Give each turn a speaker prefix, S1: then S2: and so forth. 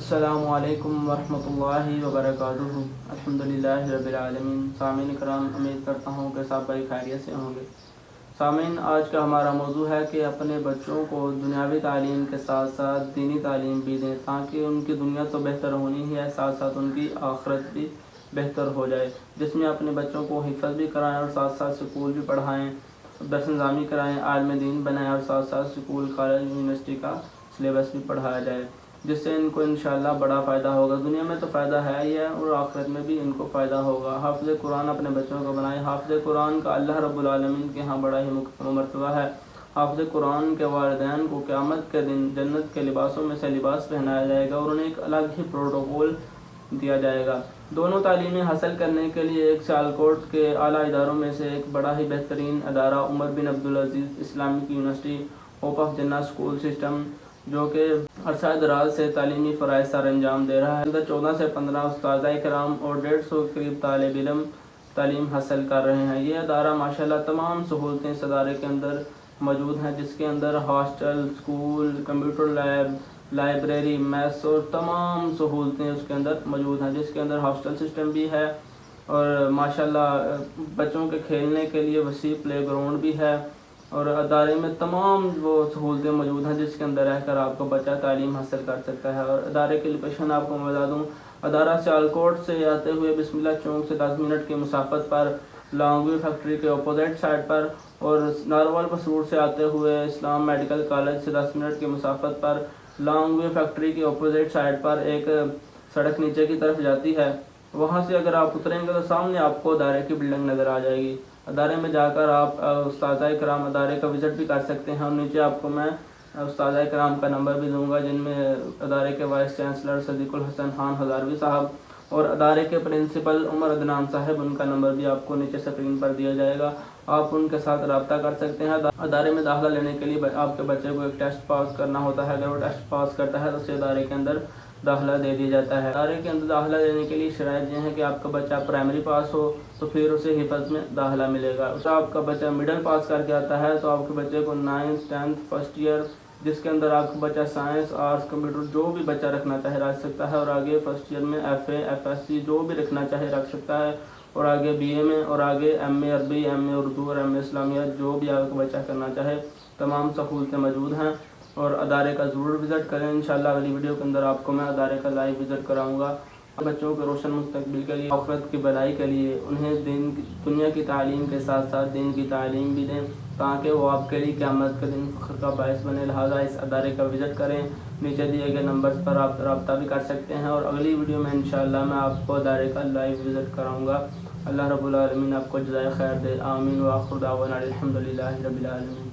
S1: السلام علیکم ورحمۃ اللہ وبرکاتہ۔ الحمدللہ رب العالمین۔ سامعین کرام، امید کرتا ہوں کہ سب بھائی خیریت سے ہوں گے۔ سامعین، آج کا ہمارا موضوع ہے کہ اپنے بچوں کو دنیاوی تعلیم کے ساتھ ساتھ دینی تعلیم بھی دیں، تاکہ ان کی دنیا تو بہتر ہونی ہی ہے، ساتھ ساتھ ان کی آخرت بھی بہتر ہو جائے، جس میں اپنے بچوں کو حفظ بھی کرائیں اور ساتھ ساتھ سکول بھی پڑھائیں، درس نظامی کرائیں، عالم دین بنائیں اور ساتھ ساتھ سکول، کالج، یونیورسٹی کا سلیبس بھی پڑھایا جائے، جس سے ان کو انشاءاللہ بڑا فائدہ ہوگا۔ دنیا میں تو فائدہ ہے ہی ہے اور آخرت میں بھی ان کو فائدہ ہوگا۔ حافظ قرآن اپنے بچوں کو بنائیں۔ حافظ قرآن کا اللہ رب العالمین کے ہاں بڑا ہی مقام و مرتبہ ہے۔ حافظ قرآن کے والدین کو قیامت کے دن جنت کے لباسوں میں سے لباس پہنایا جائے گا اور انہیں ایک الگ ہی پروٹوکول دیا جائے گا۔ دونوں تعلیمیں حاصل کرنے کے لیے ایک سیالکوٹ کے اعلیٰ اداروں میں سے ایک بڑا ہی بہترین ادارہ Umar bin Abdulaziz Islamic university hope of Jinnah school system, جو کہ عرصہ دراز سے تعلیمی فرائض سر انجام دے رہا ہے، اندر 14 سے 15 اساتذہ کرام اور 150 کے قریب طالب علم تعلیم حاصل کر رہے ہیں۔ یہ ادارہ ماشاءاللہ تمام سہولتیں اس ادارے کے اندر موجود ہیں، جس کے اندر hostel, school, computer lab, library, mess اور تمام سہولتیں اس کے اندر موجود ہیں، جس کے اندر ہاسٹل سسٹم بھی ہے اور ماشاءاللہ بچوں کے کھیلنے کے لیے وسیع پلے گراؤنڈ بھی ہے، اور ادارے میں تمام وہ سہولتیں موجود ہیں جس کے اندر رہ کر آپ کو بچہ تعلیم حاصل کر سکتا ہے۔ اور ادارے کی لوکیشن آپ کو میں بتا دوں، ادارہ سیالکوٹ سے آتے ہوئے بسم اللہ چوک سے 10 منٹ کی مسافت پر، لانگ ویو فیکٹری کے اپوزٹ سائڈ پر، اور ناروال مسرور سے آتے ہوئے اسلام میڈیکل کالج سے 10 منٹ کی مسافت پر، لانگ ویو فیکٹری کے اپوزٹ سائڈ پر ایک سڑک نیچے کی طرف جاتی ہے، وہاں سے اگر آپ اتریں گے تو سامنے آپ کو ادارے کی بلڈنگ نظر آ جائے گی۔ ادارے میں جا کر آپ استاذہ کرام ادارے کا وزٹ بھی کر سکتے ہیں، اور نیچے آپ کو میں استاذہ کرام کا نمبر بھی دوں گا، جن میں ادارے کے وائس چانسلر صدیق الحسن خان ہزاروی صاحب اور ادارے کے پرنسپل عمر عدنان صاحب، ان کا نمبر بھی آپ کو نیچے اسکرین پر دیا جائے گا، آپ ان کے ساتھ رابطہ کر سکتے ہیں۔ ادارے میں داخلہ لینے کے لیے آپ کے بچے کو ایک ٹیسٹ پاس کرنا ہوتا ہے، اگر وہ ٹیسٹ پاس کرتا ہے تو اسے ادارے کے اندر داخلہ دے دیا جاتا ہے۔ ادارے کے اندر داخلہ لینے کے لیے شرائط یہ ہیں کہ آپ کا بچہ پرائمری پاس ہو تو پھر اسے حفظ میں داخلہ ملے گا۔ اس آپ کا بچہ مڈل پاس کر کے آتا ہے تو آپ کے بچے کو 9th 10th فرسٹ ایئر، جس کے اندر آپ کا بچہ سائنس، آرٹس، کمپیوٹر جو بھی بچہ رکھنا چاہے رکھ سکتا ہے، اور آگے فرسٹ ایئر میں FA FSC جو بھی رکھنا چاہے رکھ سکتا ہے، اور آگے BA میں، اور آگے MA عربی، MA اردو اور MA اسلامیات جو بھی آپ کا بچہ کرنا چاہے، تمام سہولتیں موجود ہیں، اور ادارے کا ضرور وزٹ کریں۔ انشاءاللہ اگلی ویڈیو کے اندر آپ کو میں ادارے کا لائیو وزٹ کراؤں گا۔ بچوں کے روشن مستقبل کے لیے، آخرت کی بھلائی کے لیے انہیں دنیا کی تعلیم کے ساتھ ساتھ دین کی تعلیم بھی دیں، تاکہ وہ آپ کے لیے قیامت کے دن فخر کا باعث بنے۔ لہٰذا اس ادارے کا وزٹ کریں، نیچے دیے گئے نمبرز پر آپ رابطہ بھی کر سکتے ہیں، اور اگلی ویڈیو میں انشاءاللہ میں آپ کو ادارے کا لائیو وزٹ کراؤں گا۔ اللہ رب العالمین آپ کو جزائے خیر دے، آمین، وآخر دعوانا الحمدللہ رب العالمین۔